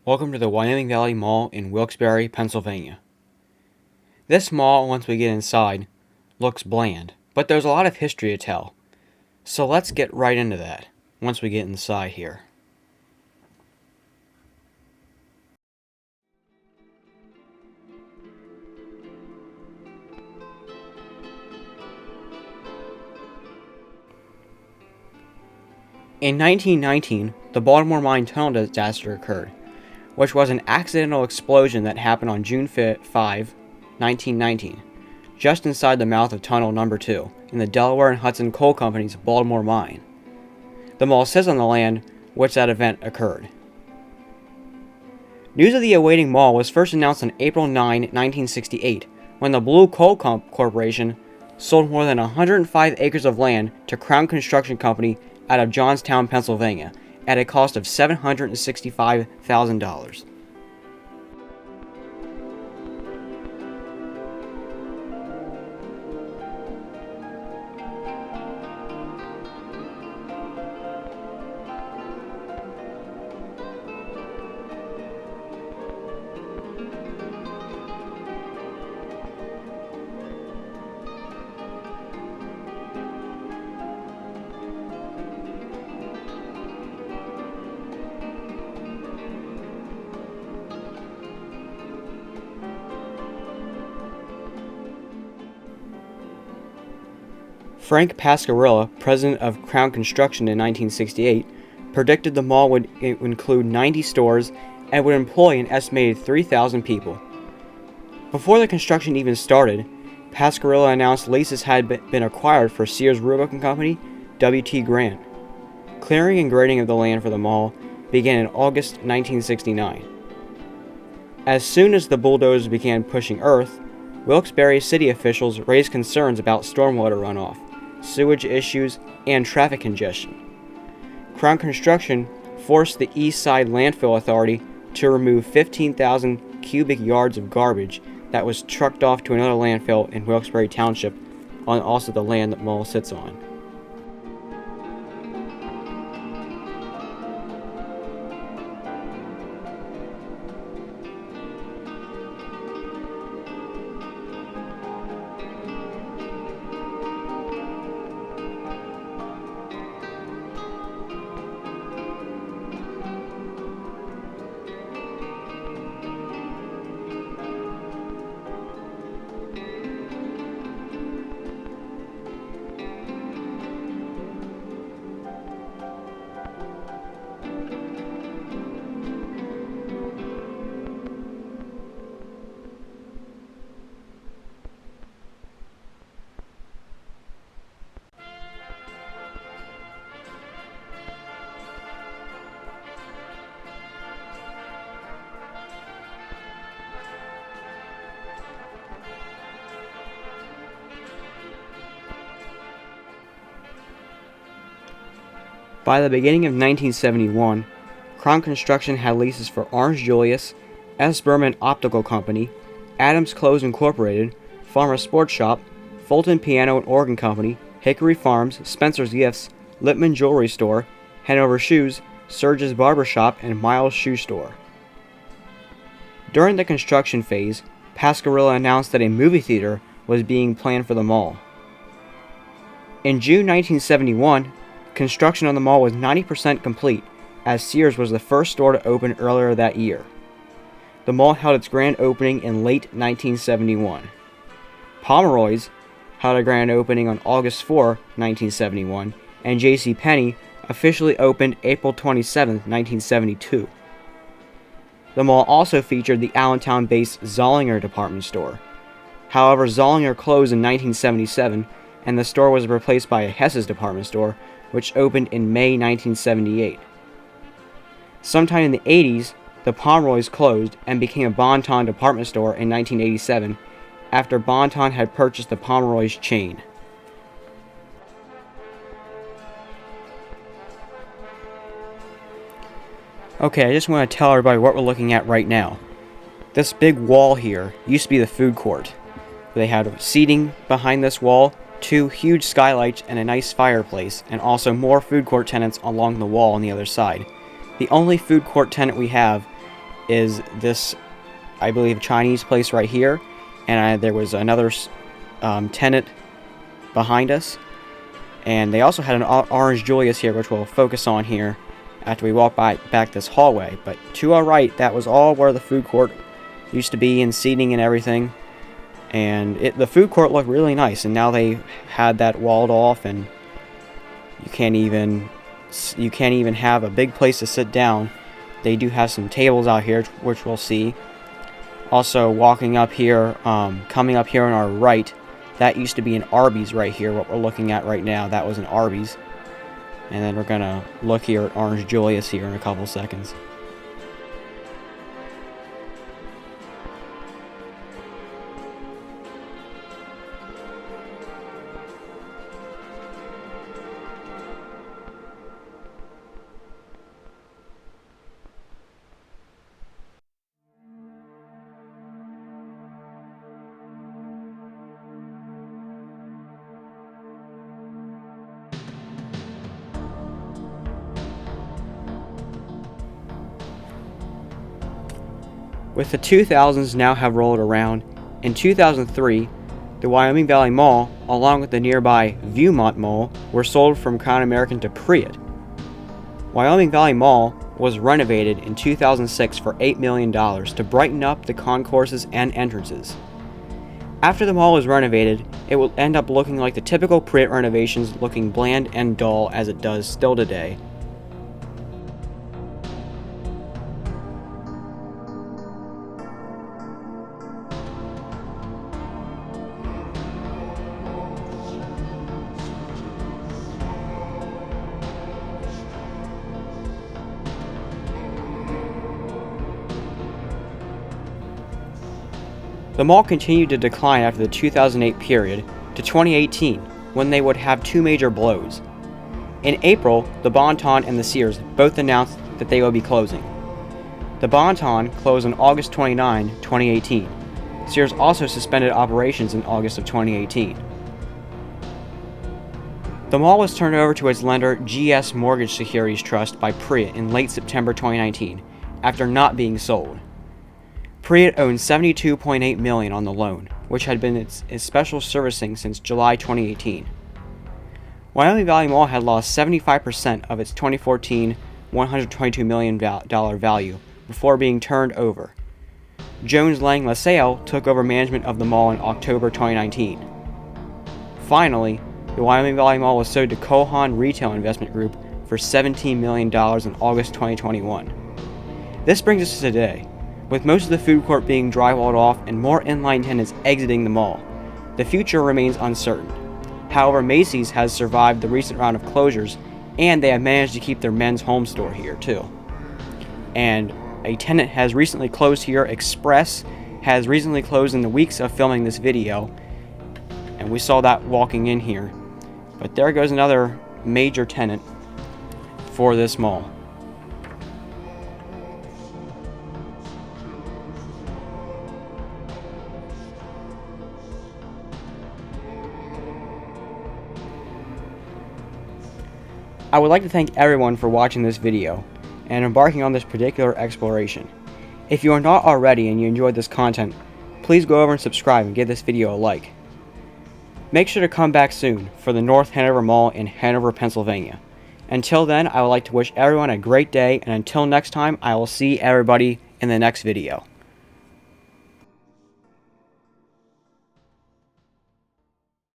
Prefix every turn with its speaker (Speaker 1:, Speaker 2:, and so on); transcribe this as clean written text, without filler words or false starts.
Speaker 1: Welcome to the Wyoming Valley Mall in Wilkes-Barre, Pennsylvania. This mall, once we get inside, looks bland, but there's a lot of history to tell. So let's get right into that once we get inside here. In 1919, the Baltimore Mine tunnel disaster occurred, which was an accidental explosion that happened on June 5, 1919, just inside the mouth of Tunnel Number 2 in the Delaware and Hudson Coal Company's Baltimore Mine. The mall sits on the land which that event occurred. News of the awaiting mall was first announced on April 9, 1968, when the Blue Coal Corporation sold more than 105 acres of land to Crown Construction Company out of Johnstown, Pennsylvania, at a cost of $765,000. Frank Pasquarella, president of Crown Construction in 1968, predicted the mall would include 90 stores and would employ an estimated 3,000 people. Before the construction even started, Pasquarella announced leases had been acquired for Sears Roebuck & Company, W.T. Grant. Clearing and grading of the land for the mall began in August 1969. As soon as the bulldozers began pushing earth, Wilkes-Barre city officials raised concerns about stormwater runoff, sewage issues, and traffic congestion. Crown Construction forced the East Side Landfill Authority to remove 15,000 cubic yards of garbage that was trucked off to another landfill in Wilkes-Barre Township on also the land that mall sits on. By the beginning of 1971, Crown Construction had leases for Orange Julius, S. Berman Optical Company, Adams Clothes Incorporated, Farmer Sports Shop, Fulton Piano and Organ Company, Hickory Farms, Spencer's Gifts, Lippman Jewelry Store, Hanover Shoes, Surge's Barber Shop, and Miles Shoe Store. During the construction phase, Pasquarella announced that a movie theater was being planned for the mall. In June 1971, construction on the mall was 90% complete, as Sears was the first store to open earlier that year. The mall held its grand opening in late 1971. Pomeroy's held a grand opening on August 4, 1971, and JCPenney officially opened April 27, 1972. The mall also featured the Allentown-based Zollinger department store. However, Zollinger closed in 1977, and the store was replaced by a Hess's department store, which opened in May 1978. Sometime in the 80s, the Pomeroy's closed and became a Bon-Ton department store in 1987 after Bon-Ton had purchased the Pomeroy's chain. Okay, I just want to tell everybody what we're looking at right now. This big wall here used to be the food court. They had seating behind this wall, 2 huge skylights, and a nice fireplace, and also more food court tenants along the wall on the other side. The only food court tenant we have is this, I believe, Chinese place right here, and there was another tenant behind us, and they also had an orange Julius here, which we'll focus on here after we walk back this hallway. But to our right, that was all where the food court used to be, and seating and everything. And the food court looked really nice, and now they had that walled off, and you can't even have a big place to sit down. They do have some tables out here, which we'll see. Also, walking up here, coming up here on our right, that used to be an Arby's right here. What we're looking at right now, that was an Arby's. And then we're gonna look here at Orange Julius here in a couple seconds. With the 2000s now have rolled around, in 2003, the Wyoming Valley Mall, along with the nearby Viewmont Mall, were sold from Crown American to Priat. Wyoming Valley Mall was renovated in 2006 for $8 million to brighten up the concourses and entrances. After the mall is renovated, it will end up looking like the typical Priat renovations, looking bland and dull as it does still today. The mall continued to decline after the 2008 period to 2018, when they would have two major blows. In April, the Bon-Ton and the Sears both announced that they would be closing. The Bon-Ton closed on August 29, 2018. Sears also suspended operations in August of 2018. The mall was turned over to its lender GS Mortgage Securities Trust by Priat in late September 2019, after not being sold. Priat owned $72.8 million on the loan, which had been its special servicing since July 2018. Wyoming Valley Mall had lost 75% of its 2014 $122 million value before being turned over. Jones Lang LaSalle took over management of the mall in October 2019. Finally, the Wyoming Valley Mall was sold to Kohan Retail Investment Group for $17 million in August 2021. This brings us to today. With most of the food court being drywalled off and more inline tenants exiting the mall, the future remains uncertain. However, Macy's has survived the recent round of closures, and they have managed to keep their men's home store here too. And a tenant has recently closed here. Express has recently closed in the weeks of filming this video, and we saw that walking in here. But there goes another major tenant for this mall. I would like to thank everyone for watching this video and embarking on this particular exploration. If you are not already and you enjoyed this content, please go over and subscribe and give this video a like. Make sure to come back soon for the North Hanover Mall in Hanover, Pennsylvania. Until then, I would like to wish everyone a great day, and until next time, I will see everybody in the next video.